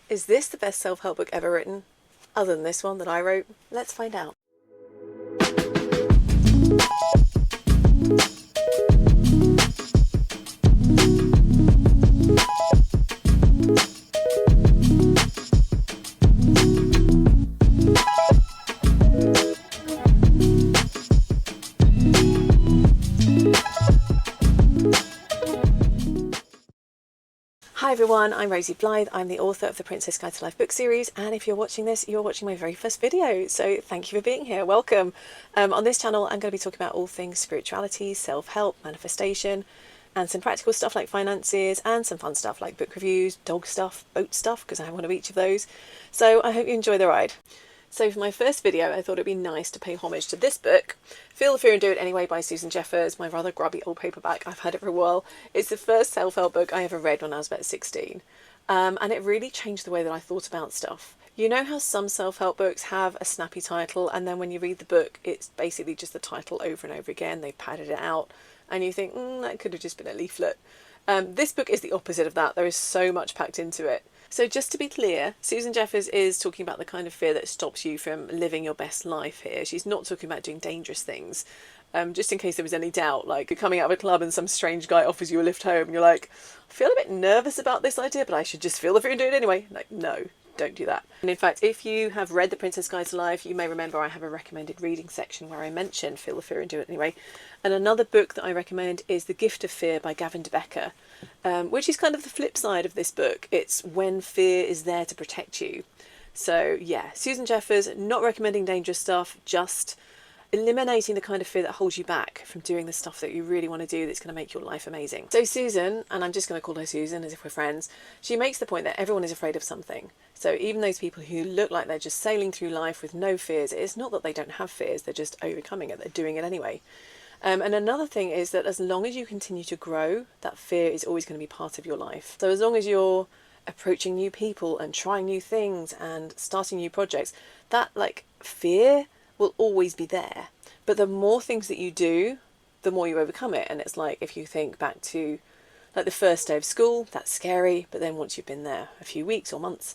Is this the best self-help book ever written? Other than this one that I wrote? Let's find out. Hi everyone, I'm Rosie Blythe. I'm the author of the Princess Guide to Life book series, and if you're watching this, you're watching my very first video, so thank you for being here. Welcome. On this channel, I'm going to be talking about all things spirituality, self-help, manifestation, and some practical stuff like finances, and some fun stuff like book reviews, dog stuff, boat stuff, because I have one of each of those. So I hope you enjoy the ride. So for my first video, I thought it'd be nice to pay homage to this book, Feel the Fear and Do It Anyway by Susan Jeffers, my rather grubby old paperback. I've had it for a while. It's the first self-help book I ever read when I was about 16. And it really changed the way that I thought about stuff. You know how some self-help books have a snappy title, and then when you read the book, it's basically just the title over and over again. They've padded it out, and you think, that could have just been a leaflet. This book is the opposite of that. There is so much packed into it. So just to be clear, Susan Jeffers is talking about the kind of fear that stops you from living your best life here. She's not talking about doing dangerous things. Just in case there was any doubt, like you're coming out of a club and some strange guy offers you a lift home and you're like, I feel a bit nervous about this idea, but I should just feel the fear and do it anyway. Like, no, don't do that. And in fact, if you have read The Princess Guide to Life, you may remember I have a recommended reading section where I mention Feel the Fear and Do It Anyway. And another book that I recommend is The Gift of Fear by Gavin de Becker, which is kind of the flip side of this book. It's when fear is there to protect you. So yeah, Susan Jeffers, not recommending dangerous stuff, just eliminating the kind of fear that holds you back from doing the stuff that you really want to do that's going to make your life amazing. So Susan, and I'm just going to call her Susan as if we're friends, she makes the point that everyone is afraid of something. So even those people who look like they're just sailing through life with no fears, it's not that they don't have fears, they're just overcoming it, they're doing it anyway. And another thing is that as long as you continue to grow, that fear is always going to be part of your life. So as long as you're approaching new people and trying new things and starting new projects, that like fear will always be there. But the more things that you do, the more you overcome it. And it's like if you think back to like the first day of school, that's scary, but then once you've been there a few weeks or months,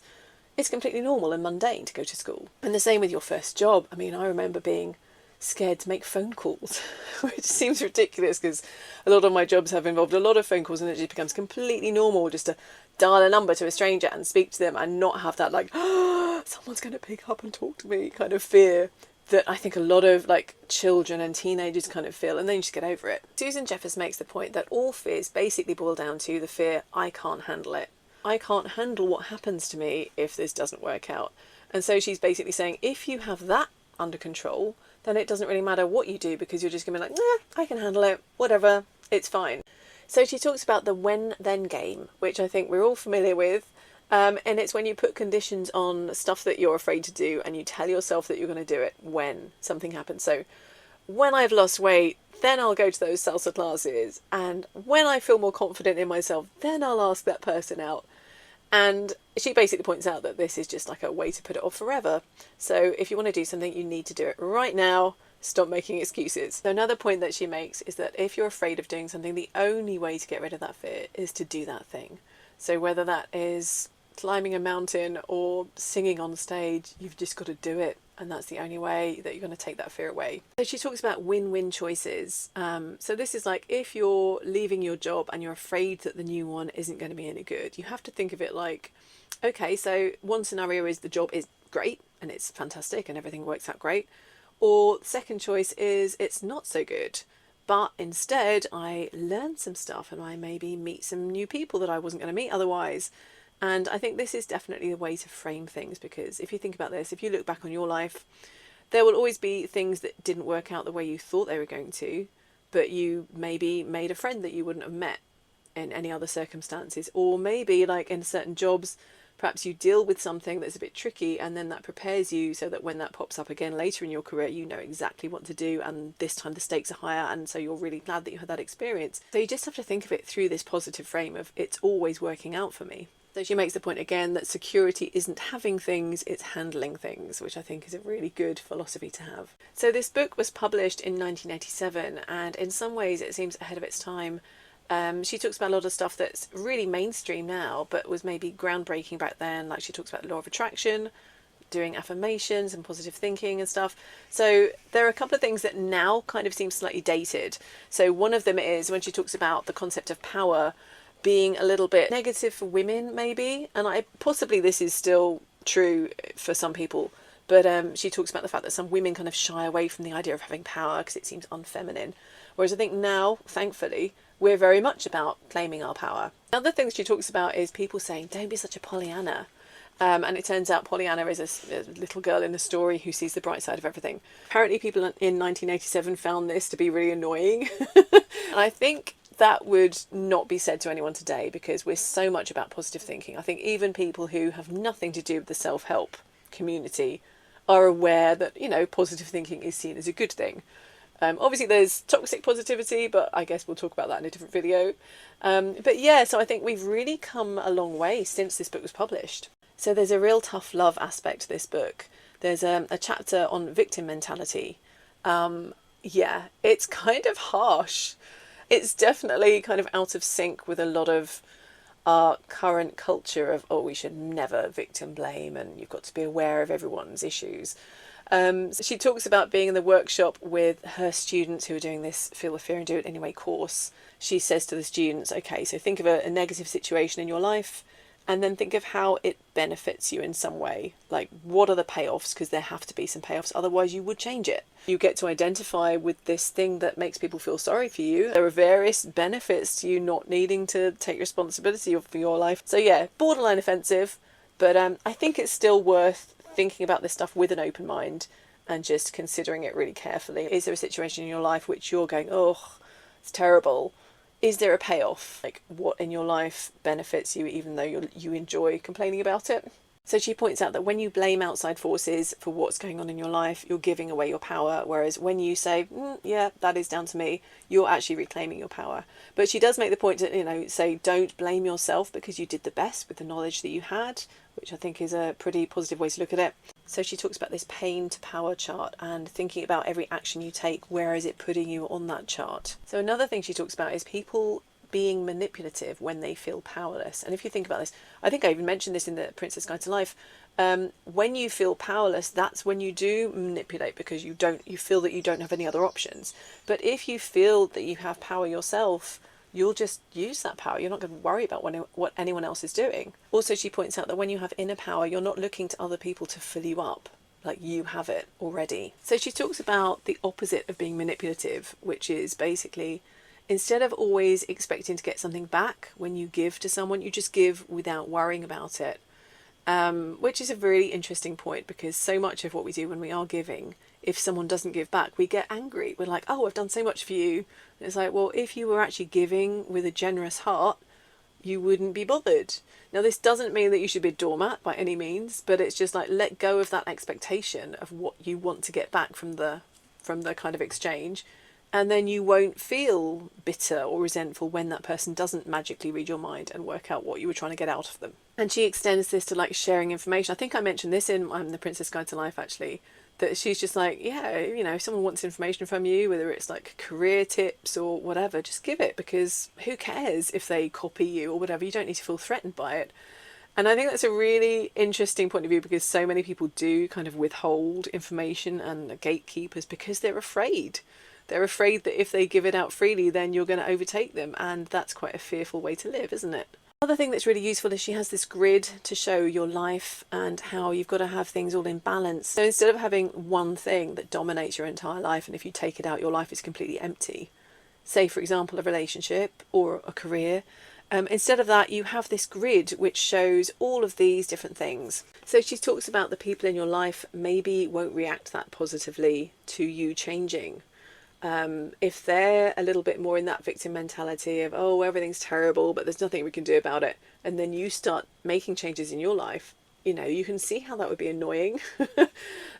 it's completely normal and mundane to go to school. And the same with your first job. I mean, I remember being scared to make phone calls, which seems ridiculous because a lot of my jobs have involved a lot of phone calls, and it just becomes completely normal just to dial a number to a stranger and speak to them and not have that like, oh, someone's going to pick up and talk to me kind of fear that I think a lot of like children and teenagers kind of feel, and then you just get over it. Susan Jeffers makes the point that all fears basically boil down to the fear, I can't handle it. I can't handle what happens to me if this doesn't work out. And so she's basically saying if you have that under control, then it doesn't really matter what you do because you're just going to be like, nah, I can handle it, whatever, it's fine. So she talks about the when-then game, which I think we're all familiar with. And it's when you put conditions on stuff that you're afraid to do and you tell yourself that you're going to do it when something happens. So when I've lost weight, then I'll go to those salsa classes. And when I feel more confident in myself, then I'll ask that person out. And she basically points out that this is just like a way to put it off forever. So if you want to do something, you need to do it right now. Stop making excuses. So another point that she makes is that if you're afraid of doing something, the only way to get rid of that fear is to do that thing. So whether that is climbing a mountain or singing on stage, you've just got to do it. And that's the only way that you're going to take that fear away. So she talks about win-win choices. So this is like if you're leaving your job and you're afraid that the new one isn't going to be any good, you have to think of it like, okay, so one scenario is the job is great and it's fantastic and everything works out great. Or the second choice is it's not so good, but instead I learn some stuff and I maybe meet some new people that I wasn't going to meet otherwise. And I think this is definitely the way to frame things, because if you think about this, if you look back on your life, there will always be things that didn't work out the way you thought they were going to, but you maybe made a friend that you wouldn't have met in any other circumstances. Or maybe like in certain jobs, perhaps you deal with something that's a bit tricky and then that prepares you so that when that pops up again later in your career, you know exactly what to do, and this time the stakes are higher, and so you're really glad that you had that experience. So you just have to think of it through this positive frame of it's always working out for me. So she makes the point again that security isn't having things, it's handling things, which I think is a really good philosophy to have. So this book was published in 1987, and in some ways it seems ahead of its time. She talks about a lot of stuff that's really mainstream now, but was maybe groundbreaking back then. Like she talks about the law of attraction, doing affirmations and positive thinking and stuff. So there are a couple of things that now kind of seem slightly dated. So one of them is when she talks about the concept of power being a little bit negative for women, maybe. And possibly this is still true for some people. But she talks about the fact that some women kind of shy away from the idea of having power because it seems unfeminine. Whereas I think now, thankfully, we're very much about claiming our power. Another thing she talks about is people saying, don't be such a Pollyanna. And it turns out Pollyanna is a little girl in a story who sees the bright side of everything. Apparently people in 1987 found this to be really annoying. And I think that would not be said to anyone today because we're so much about positive thinking. I think even people who have nothing to do with the self-help community are aware that, you know, positive thinking is seen as a good thing. Obviously there's toxic positivity, but I guess we'll talk about that in a different video. But yeah, so I think we've really come a long way since this book was published. So there's a real tough love aspect to this book. There's a chapter on victim mentality. Yeah, it's kind of harsh. It's definitely kind of out of sync with a lot of our current culture of, oh, we should never victim blame and you've got to be aware of everyone's issues. So she talks about being in the workshop with her students who are doing this Feel the Fear and Do It Anyway course. She says to the students, okay, so think of a negative situation in your life and then think of how it benefits you in some way. Like, what are the payoffs? Because there have to be some payoffs, otherwise you would change it. You get to identify with this thing that makes people feel sorry for you. There are various benefits to you not needing to take responsibility for your life. So yeah, borderline offensive, but I think it's still worth thinking about this stuff with an open mind and just considering it really carefully. Is there a situation in your life which you're going, oh, it's terrible? Is there a payoff? Like, what in your life benefits you even though you enjoy complaining about it? So she points out that when you blame outside forces for what's going on in your life, you're giving away your power. Whereas when you say, yeah, that is down to me, you're actually reclaiming your power. But she does make the point to, you know, say don't blame yourself because you did the best with the knowledge that you had, which I think is a pretty positive way to look at it. So she talks about this pain to power chart and thinking about every action you take, where is it putting you on that chart? So another thing she talks about is people being manipulative when they feel powerless. And if you think about this, I think I even mentioned this in the Princess Guide to Life. When you feel powerless, that's when you do manipulate because you feel that you don't have any other options. But if you feel that you have power yourself, you'll just use that power. You're not going to worry about what anyone else is doing. Also, she points out that when you have inner power, you're not looking to other people to fill you up. Like, you have it already. So she talks about the opposite of being manipulative, which is basically, instead of always expecting to get something back when you give to someone, you just give without worrying about it. Which is a really interesting point because so much of what we do when we are giving, if someone doesn't give back, we get angry. We're like, oh, I've done so much for you. And it's like, well, if you were actually giving with a generous heart, you wouldn't be bothered. Now, this doesn't mean that you should be a doormat by any means, but it's just like, let go of that expectation of what you want to get back from the kind of exchange. And then you won't feel bitter or resentful when that person doesn't magically read your mind and work out what you were trying to get out of them. And she extends this to like sharing information. I think I mentioned this in the Princess Guide to Life actually, that she's just like, yeah, you know, if someone wants information from you, whether it's like career tips or whatever, just give it, because who cares if they copy you or whatever? You don't need to feel threatened by it. And I think that's a really interesting point of view because so many people do kind of withhold information and gatekeepers because they're afraid. They're afraid that if they give it out freely, then you're going to overtake them. And that's quite a fearful way to live, isn't it? Another thing that's really useful is she has this grid to show your life and how you've got to have things all in balance. So instead of having one thing that dominates your entire life, and if you take it out, your life is completely empty. Say, for example, a relationship or a career. Instead of that, you have this grid which shows all of these different things. So she talks about the people in your life maybe won't react that positively to you changing. If they're a little bit more in that victim mentality of, oh, everything's terrible, but there's nothing we can do about it, and then you start making changes in your life, you know, you can see how that would be annoying.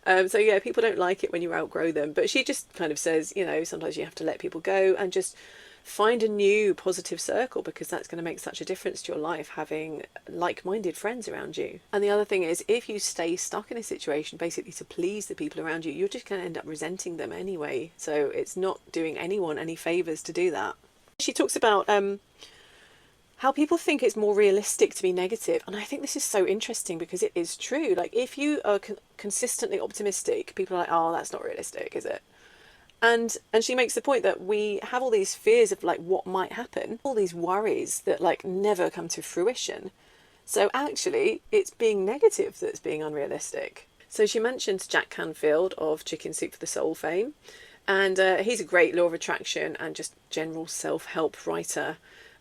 So yeah, people don't like it when you outgrow them. But she just kind of says, you know, sometimes you have to let people go and just find a new positive circle, because that's going to make such a difference to your life, having like-minded friends around you. And the other thing is, if you stay stuck in a situation basically to please the people around you, you're just going to end up resenting them anyway. So it's not doing anyone any favors to do that. She talks about how people think it's more realistic to be negative, and I think this is so interesting because it is true. Like, if you are consistently optimistic, people are like, oh, that's not realistic, is it? And she makes the point that we have all these fears of like what might happen, all these worries that like never come to fruition. So actually it's being negative that's being unrealistic. So she mentions Jack Canfield of Chicken Soup for the Soul fame, and he's a great law of attraction and just general self-help writer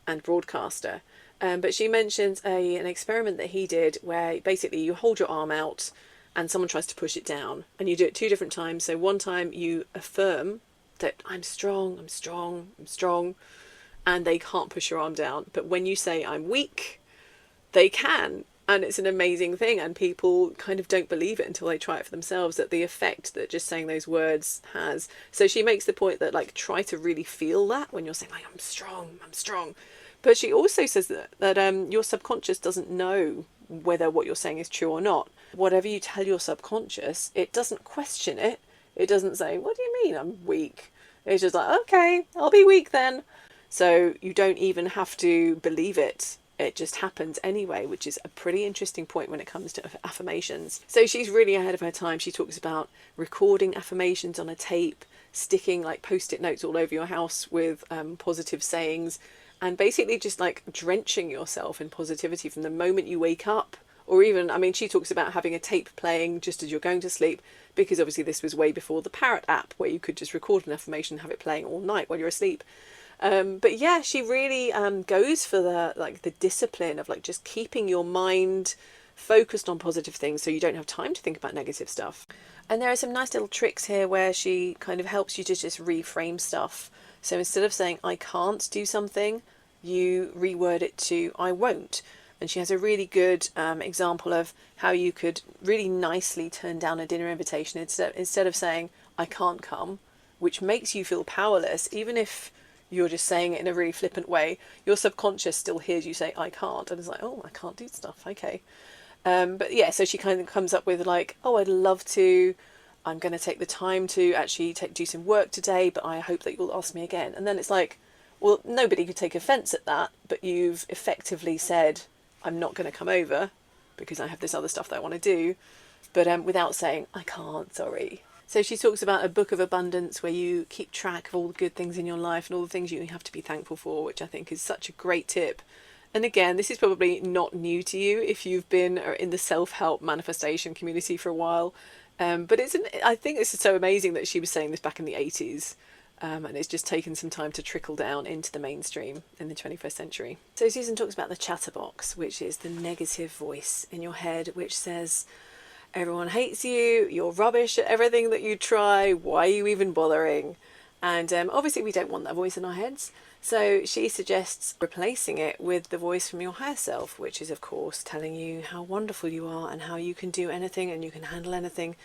and broadcaster. But she mentions an experiment that he did where basically you hold your arm out and someone tries to push it down, and you do it 2 different times. So one time you affirm that I'm strong, I'm strong, I'm strong, and they can't push your arm down. But when you say I'm weak, they can. And it's an amazing thing, and people kind of don't believe it until they try it for themselves, that the effect that just saying those words has. So she makes the point that like try to really feel that when you're saying like I'm strong, I'm strong. But she also says that your subconscious doesn't know whether what you're saying is true or not. Whatever you tell your subconscious, it doesn't question it. It doesn't say, what do you mean I'm weak? It's just like, okay, I'll be weak then. So you don't even have to believe it. It just happens anyway, which is a pretty interesting point when it comes to affirmations. So she's really ahead of her time. She talks about recording affirmations on a tape, sticking like post-it notes all over your house with positive sayings, and basically just like drenching yourself in positivity from the moment you wake up. Or even, I mean, she talks about having a tape playing just as you're going to sleep, because obviously this was way before the Parrot app where you could just record an affirmation and have it playing all night while you're asleep. But yeah, she really goes for the discipline of like just keeping your mind focused on positive things so you don't have time to think about negative stuff. And there are some nice little tricks here where she kind of helps you to just reframe stuff. So instead of saying I can't do something, you reword it to I won't. And she has a really good example of how you could really nicely turn down a dinner invitation instead of saying I can't come, which makes you feel powerless. Even if you're just saying it in a really flippant way, your subconscious still hears you say I can't, and it's like, oh, I can't do stuff, okay. But yeah, so she kind of comes up with like, oh, I'd love to, I'm going to take the time to actually do some work today, but I hope that you'll ask me again. And then it's like, well, nobody could take offence at that, but you've effectively said I'm not going to come over because I have this other stuff that I want to do, but without saying I can't, sorry. So she talks about a book of abundance where you keep track of all the good things in your life and all the things you have to be thankful for, which I think is such a great tip. And again, this is probably not new to you if you've been in the self-help manifestation community for a while. But I think this is so amazing that she was saying this back in the 80s. And it's just taken some time to trickle down into the mainstream in the 21st century. So Susan talks about the chatterbox, which is the negative voice in your head, which says, everyone hates you, you're rubbish at everything that you try, why are you even bothering? And obviously we don't want that voice in our heads. So she suggests replacing it with the voice from your higher self, which is of course telling you how wonderful you are and how you can do anything and you can handle anything.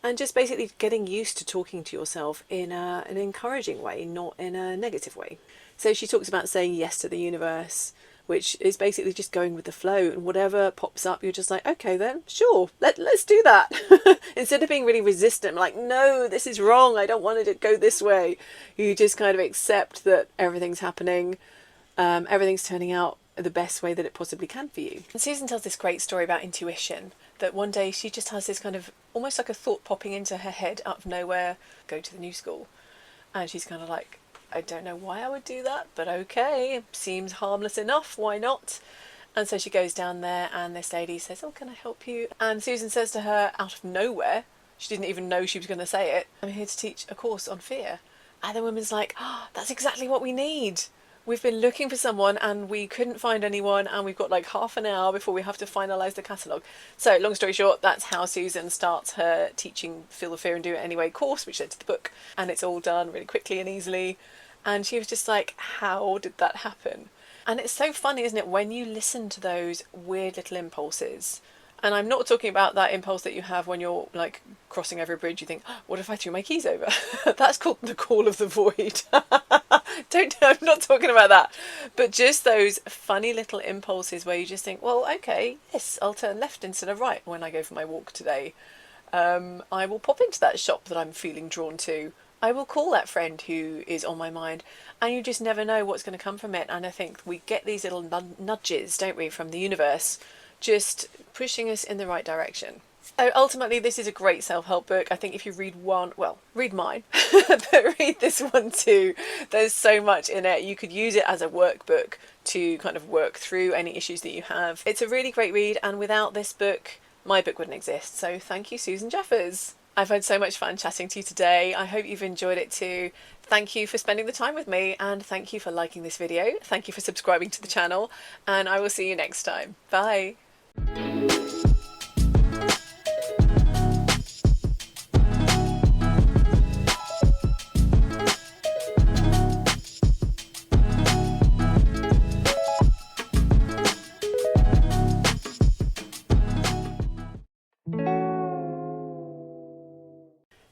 And just basically getting used to talking to yourself in an encouraging way, not in a negative way. So she talks about saying yes to the universe, which is basically just going with the flow, and whatever pops up, you're just like, okay then, sure, let's do that. Instead of being really resistant, like, no, this is wrong, I don't want it to go this way. You just kind of accept that everything's happening, everything's turning out the best way that it possibly can for you. And Susan tells this great story about intuition, that one day she just has this kind of, almost like a thought popping into her head out of nowhere, go to the new school. And she's kind of like, I don't know why I would do that, but okay, seems harmless enough, why not? And so she goes down there and this lady says, oh, can I help you? And Susan says to her out of nowhere, she didn't even know she was going to say it, I'm here to teach a course on fear. And the woman's like, oh, that's exactly what we need. We've been looking for someone and we couldn't find anyone, and we've got like half an hour before we have to finalise the catalogue. So long story short, that's how Susan starts her teaching Feel the Fear and Do It Anyway course, which led to the book, and it's all done really quickly and easily. And she was just like, how did that happen? And it's so funny, isn't it, when you listen to those weird little impulses. And I'm not talking about that impulse that you have when you're like crossing over a bridge, you think, oh, what if I threw my keys over? That's called the call of the void. I'm not talking about that. But just those funny little impulses where you just think, well, okay, yes, I'll turn left instead of right when I go for my walk today. I will pop into that shop that I'm feeling drawn to. I will call that friend who is on my mind, and you just never know what's going to come from it. And I think we get these little nudges, don't we, from the universe, just pushing us in the right direction. Ultimately, this is a great self-help book. I think if you read one, well, read mine, but read this one too. There's so much in it. You could use it as a workbook to kind of work through any issues that you have. It's a really great read, and without this book, my book wouldn't exist. So thank you, Susan Jeffers. I've had so much fun chatting to you today. I hope you've enjoyed it too. Thank you for spending the time with me, and thank you for liking this video. Thank you for subscribing to the channel, and I will see you next time. Bye.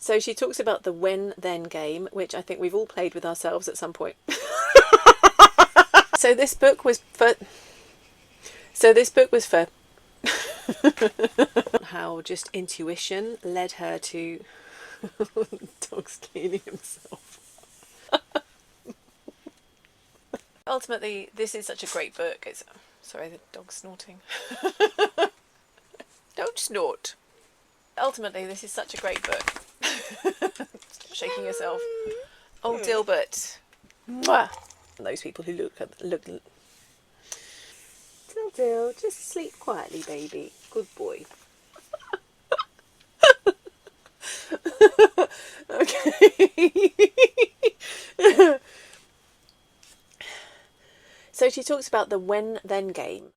So she talks about the when-then game, which I think we've all played with ourselves at some point. So this book was for how just intuition led her to dog's cleaning himself. Ultimately, this is such a great book. It's sorry, the dog's snorting. Don't snort. Ultimately, this is such a great book. Stop shaking yourself. Oh, Dilbert. Mwah. Those people who look. Dil, just sleep quietly, baby. Good boy. Okay. So she talks about the when-then game.